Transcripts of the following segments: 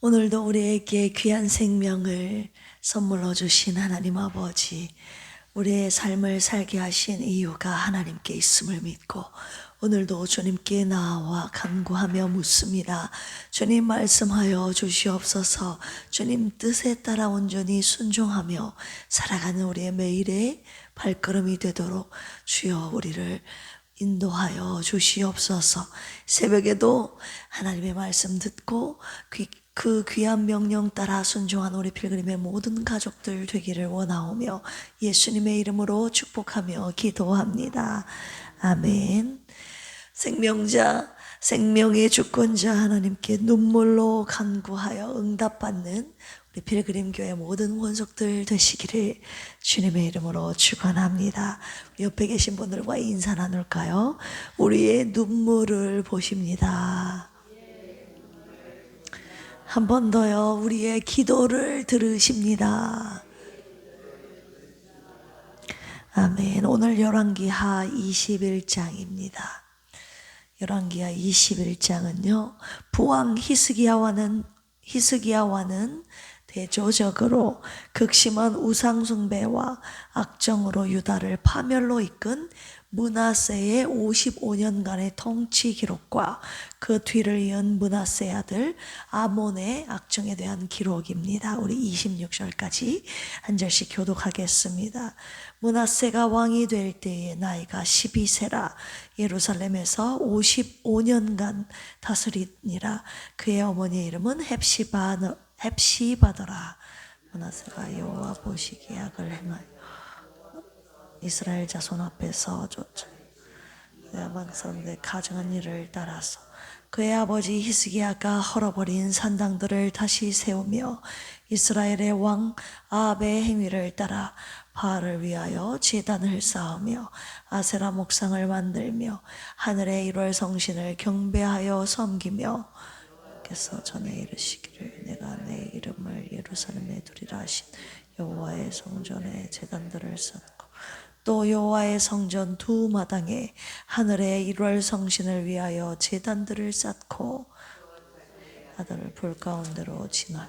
오늘도 우리에게 귀한 생명을 선물로 주신 하나님 아버지, 우리의 삶을 살게 하신 이유가 하나님께 있음을 믿고 오늘도 주님께 나와 간구하며 묻습니다. 주님 말씀하여 주시옵소서. 주님 뜻에 따라 온전히 순종하며 살아가는 우리의 매일의 발걸음이 되도록 주여 우리를 인도하여 주시옵소서. 새벽에도 하나님의 말씀 듣고 그 귀한 명령 따라 순종한 우리 필그림의 모든 가족들 되기를 원하오며 예수님의 이름으로 축복하며 기도합니다. 아멘. 생명자, 생명의 주권자 하나님께 눈물로 간구하여 응답받는 우리 필그림 교회 모든 원속들 되시기를 주님의 이름으로 축원합니다. 우리 옆에 계신 분들과 인사 나눌까요? 우리의 눈물을 보십니다. 한 번 더요. 우리의 기도를 들으십니다. 아멘. 오늘 열왕기하 21장입니다. 열왕기하 21장은요. 부왕 히스기야와는 대조적으로 극심한 우상숭배와 악정으로 유다를 파멸로 이끈 므낫세의 55년간의 통치 기록과 그 뒤를 이은 므낫세 아들 아몬의 악정에 대한 기록입니다. 우리 26절까지 한 절씩 교독하겠습니다. 므낫세가 왕이 될 때의 나이가 12세라 예루살렘에서 55년간 다스리니라. 그의 어머니의 이름은 헵시바더라. 므낫세가 여호와 보시기에 악을 행하여 이스라엘 자손 앞에서 쫓아 야만 사람들의 가증한 일을 따라서 그의 아버지 히스기야가 헐어버린 산당들을 다시 세우며 이스라엘의 왕 아합의 행위를 따라 바알을 위하여 제단을 쌓으며 아세라 목상을 만들며 하늘의 일월 성신을 경배하여 섬기며 께서 전에 이르시기를 내가 내 이름을 예루살렘에 두리라 하신 여호와의 성전에 제단들을 쌓고 또 여호와의 성전 두 마당에 하늘의 일월 성신을 위하여 제단들을 쌓고 아들을 불 가운데로 지나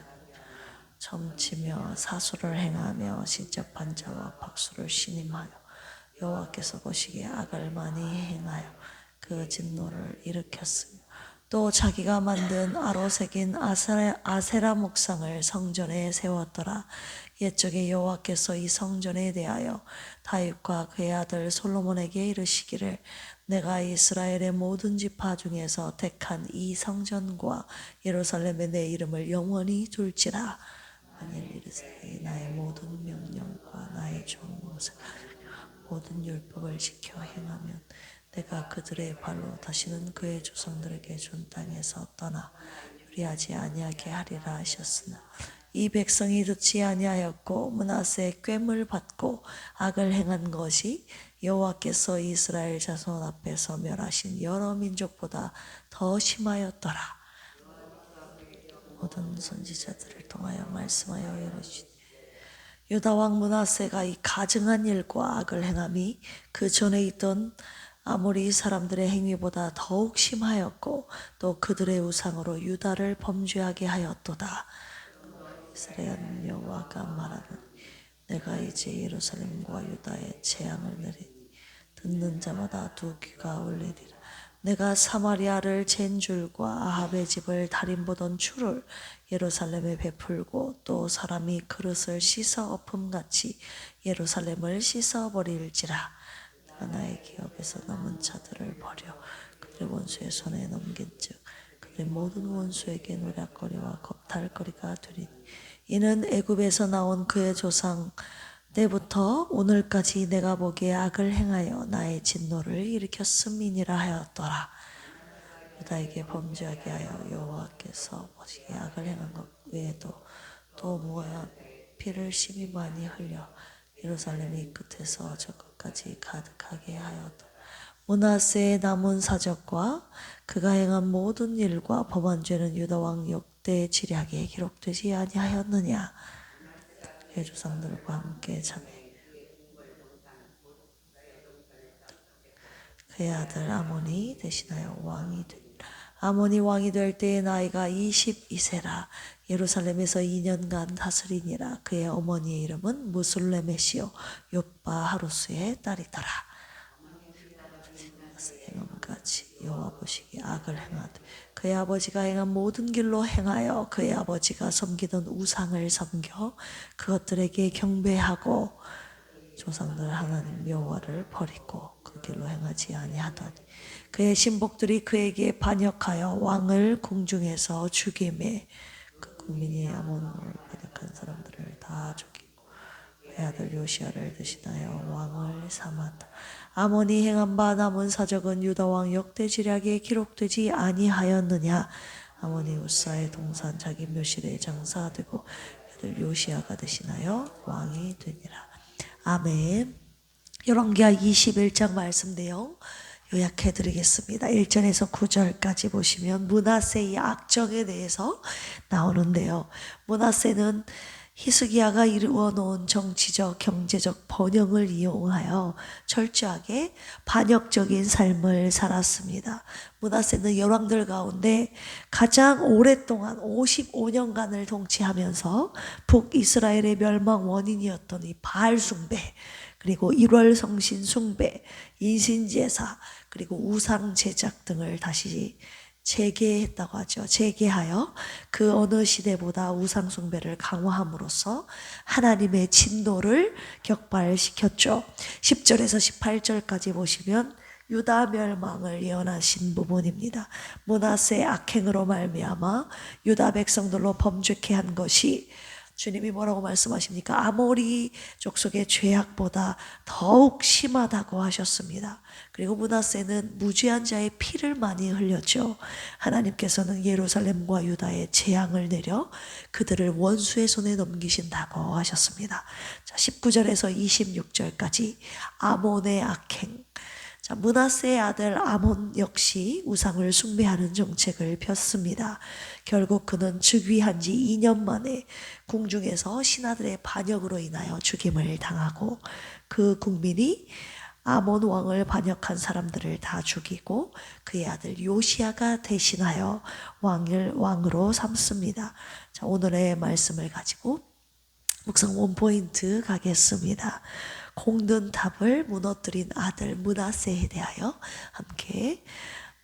점치며 사수를 행하며 신접한 자와 박수를 신임하여 여호와께서 보시기에 악을 많이 행하여 그 진노를 일으켰으며 또 자기가 만든 아로 새긴 아세라 목상을 성전에 세웠더라. 옛적에 여호와께서 이 성전에 대하여 다윗과 그의 아들 솔로몬에게 이르시기를 내가 이스라엘의 모든 지파 중에서 택한 이 성전과 예루살렘에 내 이름을 영원히 둘지라. 만일 이르세 나의 모든 명령과 나의 종 모세 모든 율법을 지켜 행하면 내가 그들의 발로 다시는 그의 조상들에게 준 땅에서 떠나 유리하지 아니하게 하리라 하셨으나 이 백성이 듣지 아니하였고 므낫세의 꾀물 받고 악을 행한 것이 여호와께서 이스라엘 자손 앞에서 멸하신 여러 민족보다 더 심하였더라. 모든 선지자들을 통하여 말씀하여 이르시니 유다 왕 므낫세가 이 가증한 일과 악을 행함이 그 전에 있던 아모리 사람들의 행위보다 더욱 심하였고 또 그들의 우상으로 유다를 범죄하게 하였도다. 이스라엘 여호와가 말하노니 내가 이제 예루살렘과 유다에 재앙을 내리니 듣는 자마다 두 귀가 울리리라. 내가 사마리아를 잰 줄과 아합의 집을 달인보던 추를 예루살렘에 베풀고 또 사람이 그릇을 씻어 엎음같이 예루살렘을 씻어버릴지라. 내가 나의 기업에서 남은 자들을 버려 그들의 원수의 손에 넘긴즉 그들의 모든 원수에게 노략거리와 겁탈거리가 되리니 이는 애굽에서 나온 그의 조상 때부터 오늘까지 내가 보기에 악을 행하여 나의 진노를 일으켰음이니라 하였더라. 유다에게 범죄하게 하여 여호와께서 보시기에 악을 행한 것 외에도 또 무엇 피를 심히 많이 흘려 예루살렘이 끝에서 저 끝까지 가득하게 하였더라. 므낫세의 남은 사적과 그가 행한 모든 일과 범한 죄는 유다 왕 역대 지략에 기록되지 아니하였느냐. 그의 조상들과 함께 자매 그의 아들 아몬이 대신하여 왕이 되니라. 아몬이 왕이 될 때의 나이가 22세라. 예루살렘에서 2년간 다스리니라. 그의 어머니의 이름은 무술레메시요 요빠 하루스의 딸이더라. 행함같이 여호와 보시기에 악을 행하되 그의 아버지가 행한 모든 길로 행하여 그의 아버지가 섬기던 우상을 섬겨 그것들에게 경배하고 조상들 하나님 여호와를 버리고 그 길로 행하지 아니하더니 그의 신복들이 그에게 반역하여 왕을 궁중에서 죽이매 그 국민이 아몬을 반역한 사람들을 다 죽이고 그의 아들 요시야를 대신하여 왕을 삼았다. 아몬이 행한 바 남은 사적은 유다 왕 역대지략에 기록되지 아니하였느냐. 아몬이 우사의 동산 자기 묘실에 장사되고 아들 요시야가 대신하여 왕이 되니라. 아멘. 열왕기하 21장 말씀 내용 요약해 드리겠습니다. 1절에서 9절까지 보시면 므낫세의 악정에 대해서 나오는데요. 므낫세는 히스기야가 이루어 놓은 정치적, 경제적 번영을 이용하여 철저하게 반역적인 삶을 살았습니다. 므낫세는 열왕들 가운데 가장 오랫동안 55년간을 통치하면서 북이스라엘의 멸망 원인이었던 이 바알 숭배, 그리고 1월 성신 숭배, 인신제사, 그리고 우상 제작 등을 다시 재개했다고 하죠. 재개하여 그 어느 시대보다 우상 숭배를 강화함으로써 하나님의 진노를 격발시켰죠. 10절에서 18절까지 보시면 유다 멸망을 예언하신 부분입니다. 므낫세의 악행으로 말미암아 유다 백성들로 범죄케 한 것이 주님이 뭐라고 말씀하십니까? 아모리 족속의 죄악보다 더욱 심하다고 하셨습니다. 그리고 므낫세는 무죄한 자의 피를 많이 흘렸죠. 하나님께서는 예루살렘과 유다에 재앙을 내려 그들을 원수의 손에 넘기신다고 하셨습니다. 자, 19절에서 26절까지 아몬의 악행. 자, 므낫세의 아들 아몬 역시 우상을 숭배하는 정책을 폈습니다. 결국 그는 즉위한 지 2년 만에 궁중에서 신하들의 반역으로 인하여 죽임을 당하고 그 국민이 아몬 왕을 반역한 사람들을 다 죽이고 그의 아들 요시야가 대신하여 왕으로 삼습니다. 자, 오늘의 말씀을 가지고 묵상 원포인트 가겠습니다. 공든 탑을 무너뜨린 아들 므낫세에 대하여 함께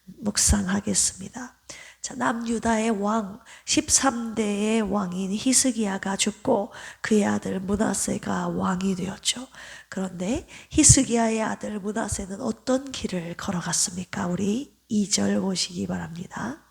묵상하겠습니다. 자, 남유다의 왕 13대의 왕인 히스기야가 죽고 그의 아들 므낫세가 왕이 되었죠. 그런데 히스기야의 아들 므낫세는 어떤 길을 걸어갔습니까? 우리 2절 보시기 바랍니다.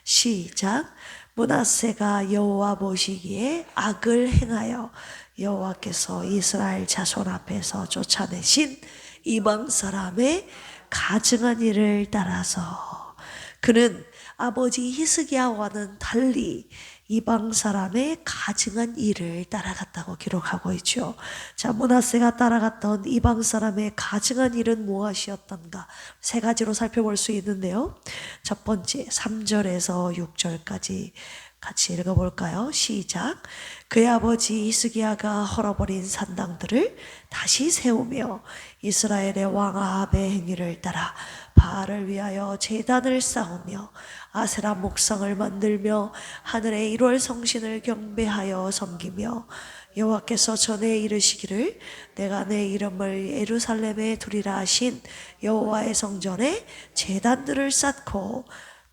시작. 므낫세가 여호와 보시기에 악을 행하여 여호와께서 이스라엘 자손 앞에서 쫓아내신 이방 사람의 가증한 일을 따라서 그는 아버지 히스기야와는 달리 이방 사람의 가증한 일을 따라갔다고 기록하고 있죠. 자, 므낫세가 따라갔던 이방 사람의 가증한 일은 무엇이었던가? 세 가지로 살펴볼 수 있는데요. 첫 번째 3절에서 6절까지 같이 읽어볼까요? 시작. 그의 아버지 히스기야가 헐어버린 산당들을 다시 세우며 이스라엘의 왕 아합의 행위를 따라 바알을 위하여 제단을 쌓으며 아세라 목상을 만들며 하늘의 1월 성신을 경배하여 섬기며 여호와께서 전에 이르시기를 내가 내 이름을 예루살렘에 두리라 하신 여호와의 성전에 제단들을 쌓고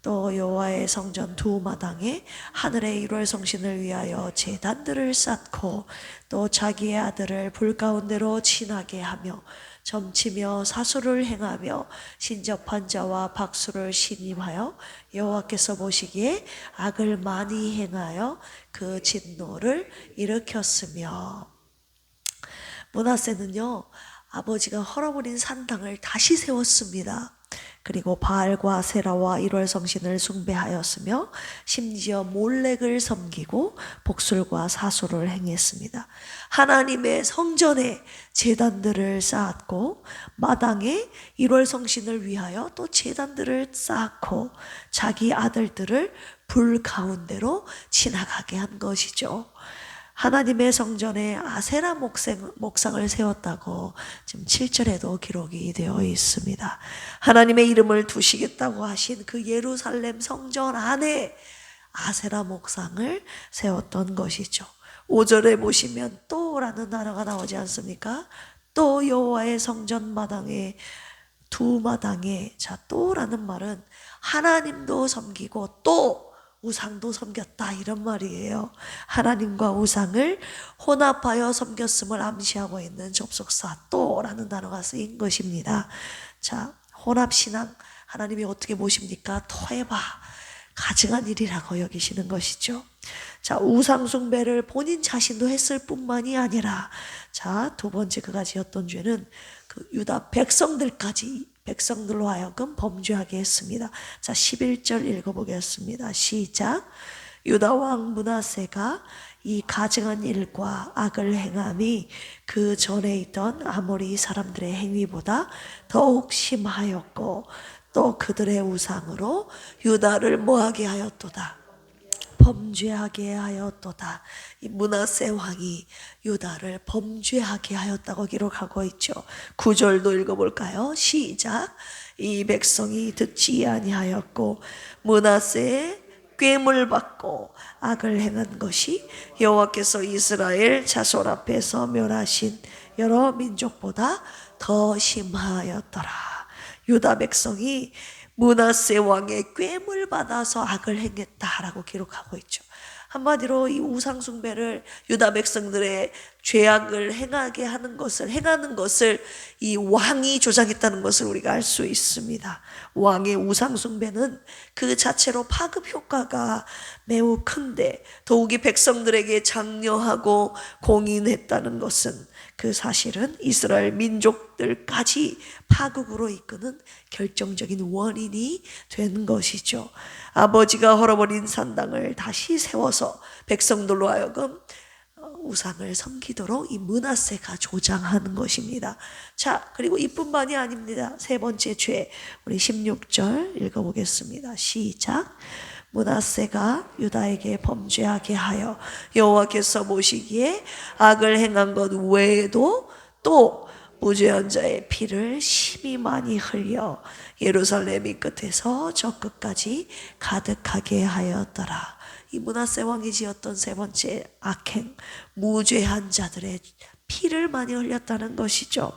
또 여호와의 성전 두 마당에 하늘의 1월 성신을 위하여 제단들을 쌓고 또 자기의 아들을 불 가운데로 친하게 하며 점치며 사수를 행하며 신접한 자와 박수를 신임하여 여호와께서 보시기에 악을 많이 행하여 그 진노를 일으켰으며. 므낫세는요, 아버지가 헐어버린 산당을 다시 세웠습니다. 그리고 바알과 세라와 1월 성신을 숭배하였으며 심지어 몰렉을 섬기고 복술과 사수를 행했습니다. 하나님의 성전에 제단들을 쌓았고 마당에 1월 성신을 위하여 또 제단들을 쌓고 자기 아들들을 불 가운데로 지나가게 한 것이죠. 하나님의 성전에 아세라 목상을 세웠다고 지금 7절에도 기록이 되어 있습니다. 하나님의 이름을 두시겠다고 하신 그 예루살렘 성전 안에 아세라 목상을 세웠던 것이죠. 5절에 보시면 또라는 단어가 나오지 않습니까? 또 여호와의 성전 마당에 두 마당에, 자, 또라는 말은 하나님도 섬기고 또 우상도 섬겼다 이런 말이에요. 하나님과 우상을 혼합하여 섬겼음을 암시하고 있는 접속사 또라는 단어가 쓰인 것입니다. 자, 혼합신앙 하나님이 어떻게 보십니까? 토해봐, 가증한 일이라고 여기시는 것이죠. 자, 우상숭배를 본인 자신도 했을 뿐만이 아니라, 자, 두 번째 그가 지었던 죄는 그 유다 백성들로 하여금 범죄하게 했습니다. 자, 11절 읽어보겠습니다. 시작. 유다 왕 므낫세가 이 가증한 일과 악을 행함이 그 전에 있던 아모리 사람들의 행위보다 더욱 심하였고 또 그들의 우상으로 유다를 뭐하게 하였도다, 범죄하게 하였도다. 이 므낫세 왕이 유다를 범죄하게 하였다고 기록하고 있죠. 9절도 읽어볼까요? 시작. 이 백성이 듣지 아니하였고 므낫세의 꾀물 받고 악을 행한 것이 여호와께서 이스라엘 자손 앞에서 멸하신 여러 민족보다 더 심하였더라. 유다 백성이 므낫세 왕의 꾀물 받아서 악을 행했다라고 기록하고 있죠. 한마디로 이 우상숭배를 유다 백성들의 죄악을 행하는 것을 이 왕이 조장했다는 것을 우리가 알 수 있습니다. 왕의 우상숭배는 그 자체로 파급 효과가 매우 큰데 더욱이 백성들에게 장려하고 공인했다는 것은 그 사실은 이스라엘 민족들까지 파국으로 이끄는 결정적인 원인이 된 것이죠. 아버지가 헐어버린 산당을 다시 세워서 백성들로 하여금 우상을 섬기도록 이 므낫세가 조장하는 것입니다. 자, 그리고 이뿐만이 아닙니다. 세 번째 죄, 우리 16절 읽어보겠습니다. 시작. 므낫세가 유다에게 범죄하게 하여 여호와께서 보시기에 악을 행한 것 외에도 또 무죄한 자의 피를 심히 많이 흘려 예루살렘이 끝에서 저 끝까지 가득하게 하였더라. 이 므낫세 왕이 지었던 세 번째 악행, 무죄한 자들의 피를 많이 흘렸다는 것이죠.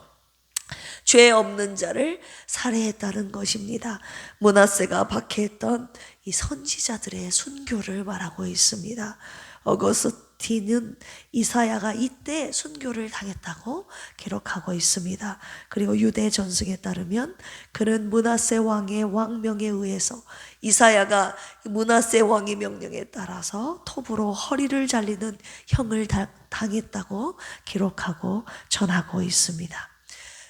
죄 없는 자를 살해했다는 것입니다. 므낫세가 박해했던 이 선지자들의 순교를 말하고 있습니다. 어거스틴은 이사야가 이때 순교를 당했다고 기록하고 있습니다. 그리고 유대 전승에 따르면 그는 므낫세 왕의 왕명에 의해서 이사야가 므낫세 왕의 명령에 따라서 톱으로 허리를 잘리는 형을 당했다고 기록하고 전하고 있습니다.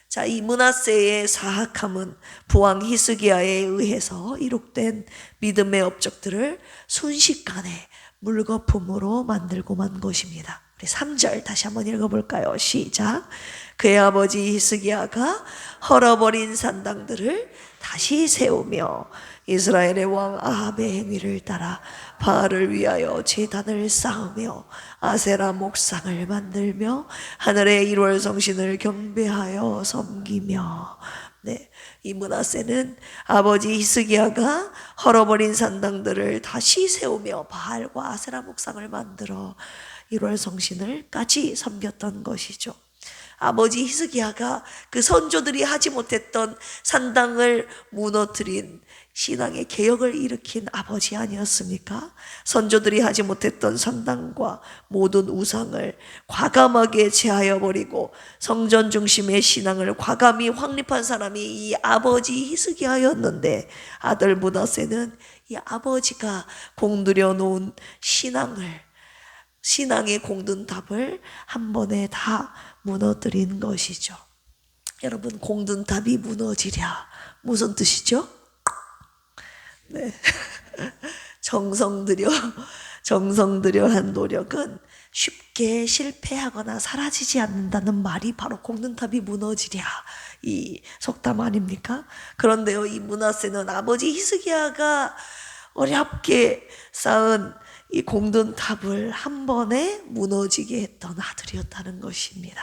자, 이 므낫세의 사악함은 부왕 히스기야에 의해서 이룩된 믿음의 업적들을 순식간에 물거품으로 만들고 만 것입니다. 우리 3절 다시 한번 읽어볼까요? 시작. 그의 아버지 히스기야가 헐어버린 산당들을 다시 세우며 이스라엘의 왕 아합의 행위를 따라 바알을 위하여 제단을 쌓으며 아세라 목상을 만들며 하늘의 1월 성신을 경배하여 섬기며. 네, 이 므낫세는 아버지 히스기야가 헐어버린 산당들을 다시 세우며 바알과 아세라 목상을 만들어 1월 성신을까지 섬겼던 것이죠. 아버지 히스기야가 그 선조들이 하지 못했던 산당을 무너뜨린 신앙의 개혁을 일으킨 아버지 아니었습니까? 선조들이 하지 못했던 산당과 모든 우상을 과감하게 제하여 버리고 성전 중심의 신앙을 과감히 확립한 사람이 이 아버지 히스기야였는데, 아들 므낫세는 이 아버지가 공들여 놓은 신앙의 공든탑을 한 번에 다 무너뜨린 것이죠. 여러분, 공든탑이 무너지랴 무슨 뜻이죠? 네. 정성 들여 한 노력은 쉽게 실패하거나 사라지지 않는다는 말이 바로 공든탑이 무너지랴 이 속담 아닙니까? 그런데요, 이 므낫세는 아버지 히스기야가 어렵게 쌓은 이 공든탑을 한 번에 무너지게 했던 아들이었다는 것입니다.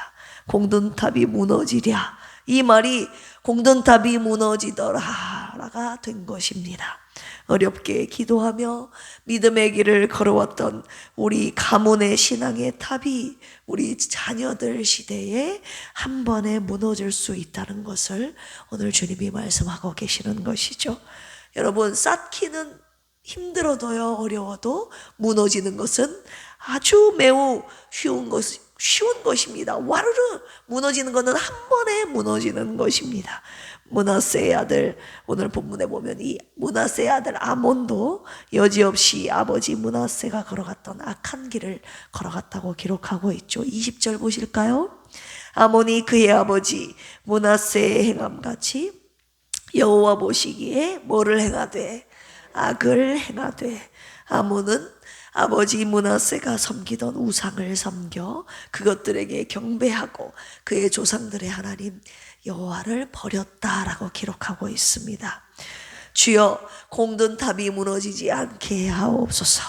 공든탑이 무너지랴, 이 말이 공든탑이 무너지더라가 된 것입니다. 어렵게 기도하며 믿음의 길을 걸어왔던 우리 가문의 신앙의 탑이 우리 자녀들 시대에 한 번에 무너질 수 있다는 것을 오늘 주님이 말씀하고 계시는 것이죠. 여러분, 쌓기는 힘들어도요, 어려워도 무너지는 것은 아주 매우 쉬운 것입니다. 와르르 무너지는 것은 한 번에 무너지는 것입니다. 므낫세의 아들, 오늘 본문에 보면 이 므낫세의 아들 아몬도 여지없이 아버지 므낫세가 걸어갔던 악한 길을 걸어갔다고 기록하고 있죠. 20절 보실까요? 아몬이 그의 아버지 므낫세의 행함같이 여호와 보시기에 뭐를 행하되? 악을 행하되. 아몬은 아버지 므낫세가 섬기던 우상을 섬겨 그것들에게 경배하고 그의 조상들의 하나님 여호와를 버렸다라고 기록하고 있습니다. 주여, 공든탑이 무너지지 않게 하옵소서.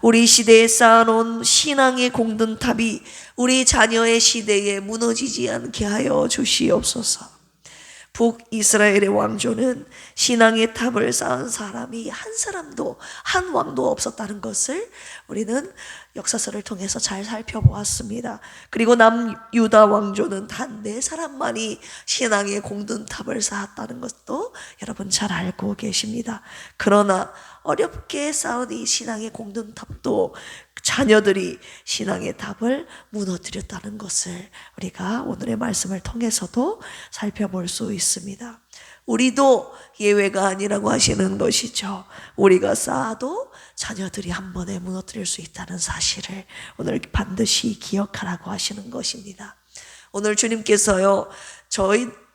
우리 시대에 쌓아놓은 신앙의 공든탑이 우리 자녀의 시대에 무너지지 않게 하여 주시옵소서. 북이스라엘의 왕조는 신앙의 탑을 쌓은 사람이 한 사람도, 한 왕도 없었다는 것을 우리는 역사서를 통해서 잘 살펴보았습니다. 그리고 남유다 왕조는 단 4사람만이 신앙의 공든탑을 쌓았다는 것도 여러분 잘 알고 계십니다. 그러나 어렵게 쌓은 이 신앙의 공든탑도 자녀들이 신앙의 탑을 무너뜨렸다는 것을 우리가 오늘의 말씀을 통해서도 살펴볼 수 있습니다. 우리도 예외가 아니라고 하시는 것이죠. 우리가 쌓아도 자녀들이 한 번에 무너뜨릴 수 있다는 사실을 오늘 반드시 기억하라고 하시는 것입니다. 오늘 주님께서요,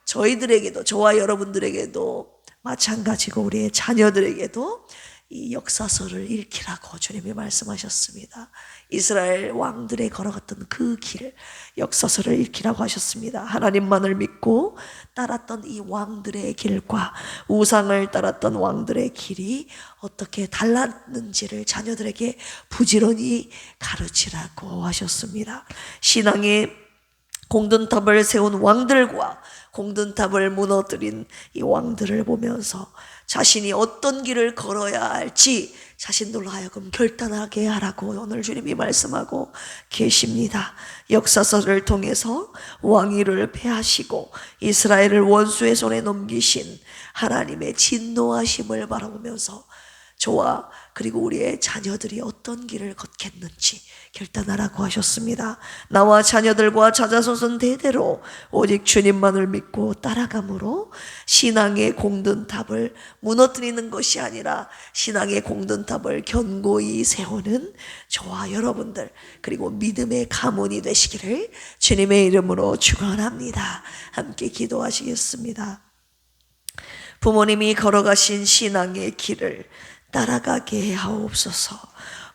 저희들에게도, 저와 여러분들에게도 마찬가지고 우리의 자녀들에게도 이 역사서를 읽히라고 주님이 말씀하셨습니다. 이스라엘 왕들의 걸어갔던 그 길, 역사서를 읽히라고 하셨습니다. 하나님만을 믿고 따랐던 이 왕들의 길과 우상을 따랐던 왕들의 길이 어떻게 달랐는지를 자녀들에게 부지런히 가르치라고 하셨습니다. 신앙의 공든탑을 세운 왕들과 공든탑을 무너뜨린 이 왕들을 보면서 자신이 어떤 길을 걸어야 할지 자신들로 하여금 결단하게 하라고 오늘 주님이 말씀하고 계십니다. 역사서를 통해서 왕위를 폐하시고 이스라엘을 원수의 손에 넘기신 하나님의 진노하심을 바라보면서 저와 그리고 우리의 자녀들이 어떤 길을 걷겠는지 결단하라고 하셨습니다. 나와 자녀들과 자자손손 대대로 오직 주님만을 믿고 따라감으로 신앙의 공든탑을 무너뜨리는 것이 아니라 신앙의 공든탑을 견고히 세우는 저와 여러분들 그리고 믿음의 가문이 되시기를 주님의 이름으로 축원합니다. 함께 기도하시겠습니다. 부모님이 걸어가신 신앙의 길을 따라가게 하옵소서.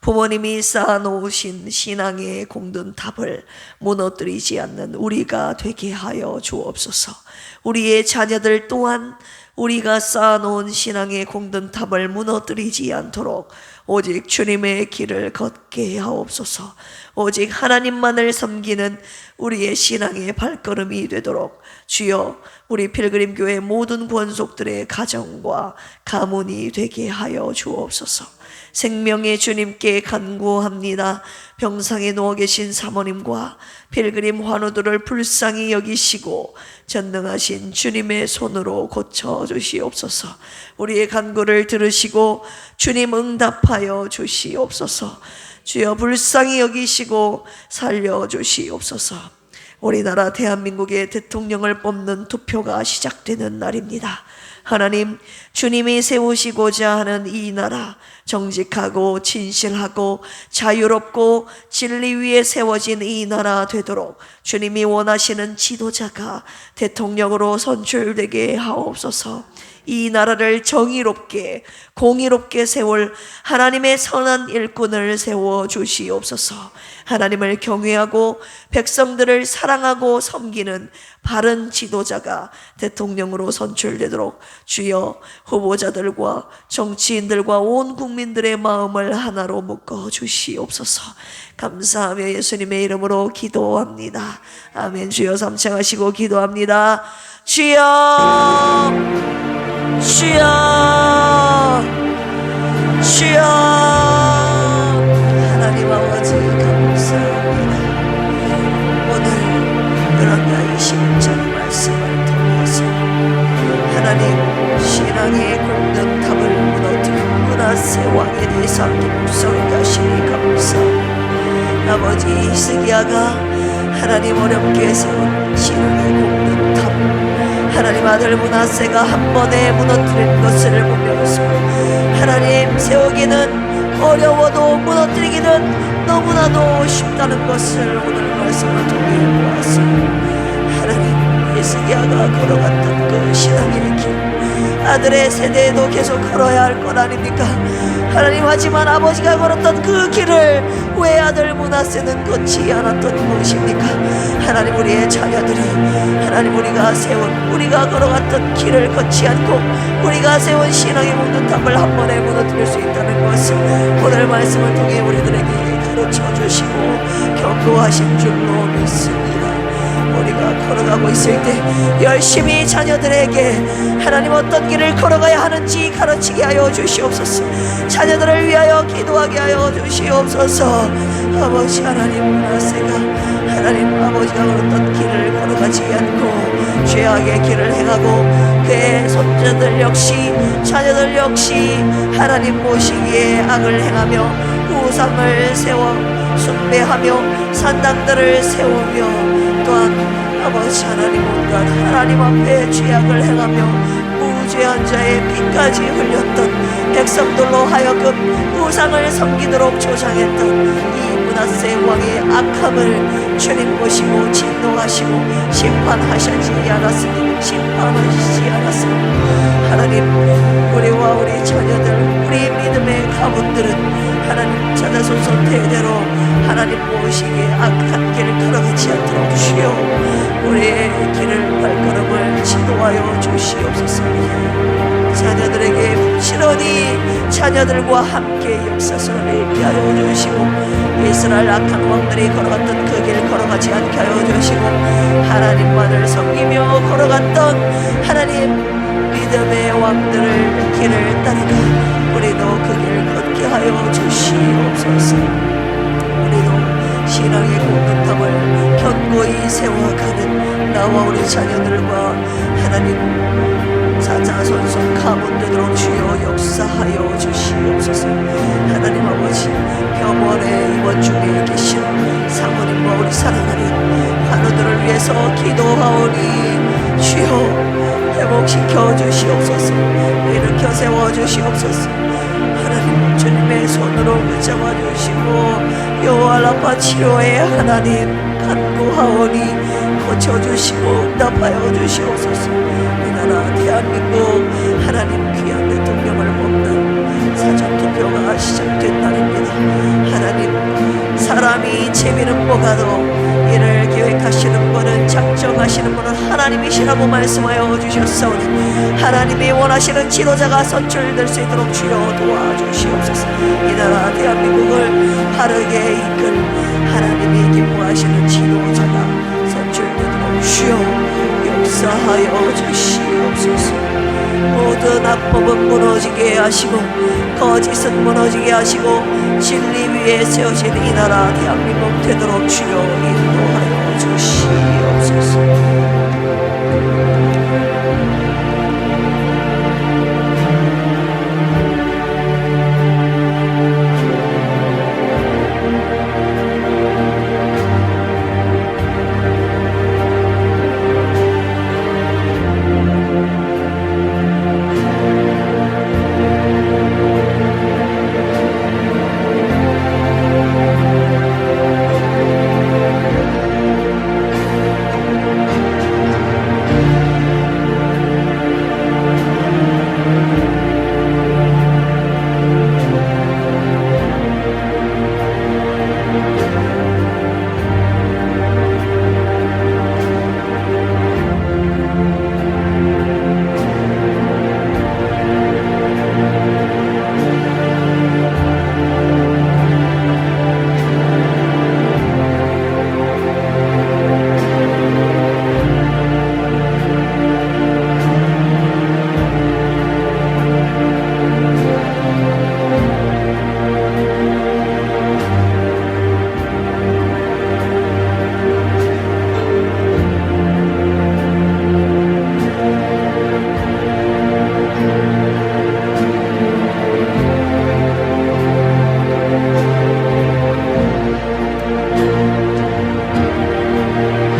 부모님이 쌓아놓으신 신앙의 공든탑을 무너뜨리지 않는 우리가 되게 하여 주옵소서. 우리의 자녀들 또한 우리가 쌓아놓은 신앙의 공든탑을 무너뜨리지 않도록 오직 주님의 길을 걷게 하옵소서. 오직 하나님만을 섬기는 우리의 신앙의 발걸음이 되도록 주여 우리 필그림교회 모든 권속들의 가정과 가문이 되게 하여 주옵소서. 생명의 주님께 간구합니다. 병상에 누워 계신 사모님과 필그림 환우들을 불쌍히 여기시고 전능하신 주님의 손으로 고쳐주시옵소서. 우리의 간구를 들으시고 주님 응답하여 주시옵소서. 주여 불쌍히 여기시고 살려주시옵소서. 우리나라 대한민국의 대통령을 뽑는 투표가 시작되는 날입니다. 하나님, 주님이 세우시고자 하는 이 나라 정직하고 진실하고 자유롭고 진리 위에 세워진 이 나라 되도록 주님이 원하시는 지도자가 대통령으로 선출되게 하옵소서. 이 나라를 정의롭게 공의롭게 세울 하나님의 선한 일꾼을 세워 주시옵소서. 하나님을 경외하고 백성들을 사랑하고 섬기는 바른 지도자가 대통령으로 선출되도록 주여 후보자들과 정치인들과 온 국민들의 마음을 하나로 묶어 주시옵소서. 감사하며 예수님의 이름으로 기도합니다. 아멘. 주여 삼창하시고 기도합니다. 주여 주여 주여. 하나님 아버지 감사합니다. 오늘 그런가 21절 말씀을 통해서 하나님 신앙의 골든탑을 무너뜨린 므낫세 왕에 대해서 묵상하게 하시니 감사합니다. 아버지 히스기야가 하나님 어렵게 세운 신앙의 골든탑, 하나님 아들 므낫세가 한 번에 무너뜨린 것을 보면서 하나님 세우기는 어려워도 무너뜨리기는 너무나도 쉽다는 것을 오늘 말씀을 통해 보았습니다. 하나님 히스기야가 걸어갔던 그 신앙의 길, 아들의 세대에도 계속 걸어야 할 것 아닙니까? 하나님, 하지만 아버지가 걸었던 그 길을 왜 아들 므낫세는 걷지 않았던 것입니까? 하나님, 우리의 자녀들이 하나님 우리가 걸어갔던 길을 걷지 않고 우리가 세운 신앙의 골든탑을 한 번에 무너뜨릴 수 있다는 것을 오늘 말씀을 통해 우리들에게 가르쳐 주시고 경고하신 줄로 믿습니다. 우리가 걸어가고 있을 때 열심히 자녀들에게 하나님 어떤 길을 걸어가야 하는지 가르치게 하여 주시옵소서. 자녀들을 위하여 기도하게 하여 주시옵소서. 아버지 하나님, 므낫세가 하나님 아버지가 걸었던 길을 걸어가지 않고 죄악의 길을 행하고 그의 손자들 역시 자녀들 역시 하나님 모시기에 악을 행하며 우상을 세워 숭배하며 산당들을 세우며 또한 아버지 하나님 온갖 하나님 앞에 죄악을 행하며 무죄한 자의 피까지 흘렸던 백성들로 하여금 우상을 섬기도록 조장했던 이 므낫세 왕의 악함을 주님 보시고 진노하시고 심판하시지 않았습니다. 하나님, 우리와 우리 자녀들, 우리 믿음의 가문들은 하나님 찾아소서 대대로 하나님 모시기에 악한 길을 걸어가지 않도록 주여 우리의 길을 발걸음을 지도하여 주시옵소서. 자녀들에게 부지런히 자녀들과 함께 역사서를 읽게 하여 주시고 이스라엘 악한 왕들이 걸어갔던 그 길 걸어가지 않게 하여 주시고 하나님만을 섬기며 걸어갔던 하나님 믿음의 왕들을 길을 따르가 우리도 그 길을 걷게 하여 주시옵소서. 우리도 신앙의 골든탑을 견고히 세워가는 나와 우리 자녀들과 하나님 자손손 가문 되도록 주여 역사하여 주시옵소서. 하나님 아버지, 병원에 이번 중에 계신 사모님과 우리 사랑하는 환우들을 위해서 기도하오니 주여 회복시켜 주시옵소서. 일으켜 세워 주시옵소서. 하나님 주님의 손으로 붙잡아 주시고 여호와라파 치료에 하나님 간구하오니 고쳐주시고 응답하여 주시옵소서. 이 나라 대한민국 하나님 귀한 대통령을 뽑는 사전투표가 시작된 날입니다. 하나님, 사람이 재미는 보가도 이를 계획하시는 분은 작정하시는 분은 하나님이시라고 말씀하여 주셨사오니 하나님이 원하시는 지도자가 선출될 수 있도록 주여 도와주시옵소서. 이 나라 대한민국을 바르게 이끌 하나님이 기뻐하시는 지도자가 선출되도록 주여 역사하여 주시옵소서. 모든 악법은 무너지게 하시고 거짓은 무너지게 하시고 진리 위에 세워진 이 나라 대한민국 되도록 주여 인도하여 주시옵소서.